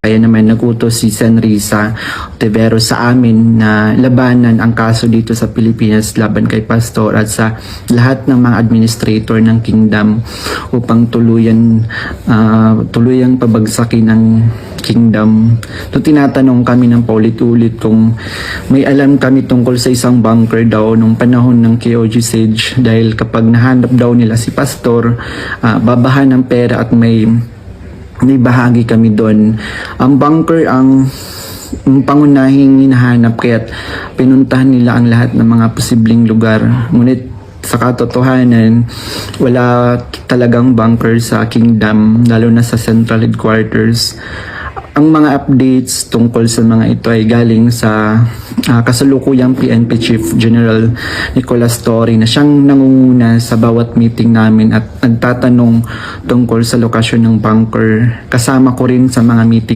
Kaya naman nagutos si Senrisa Ontiveros sa amin na labanan ang kaso dito sa Pilipinas laban kay Pastor at sa lahat ng mga administrator ng kingdom upang tuluyang pabagsakin ng kingdom. So tinatanong kami ng paulit-ulit kung may alam kami tungkol sa isang bunker daw nung panahon ng KOG Siege dahil kapag nahanap daw nila si Pastor, babahan ng pera at may bahagi kami doon. Ang bunker ang pangunahing hinahanap kaya't pinuntahan nila ang lahat ng mga posibleng lugar. Ngunit sa katotohanan, wala talagang bunker sa kingdom, lalo na sa central headquarters. Ang mga updates tungkol sa mga ito ay galing sa kasalukuyang PNP Chief General Nicolas Torre na siyang nangunguna sa bawat meeting namin at nagtatanong tungkol sa lokasyon ng bunker. Kasama ko rin sa mga meeting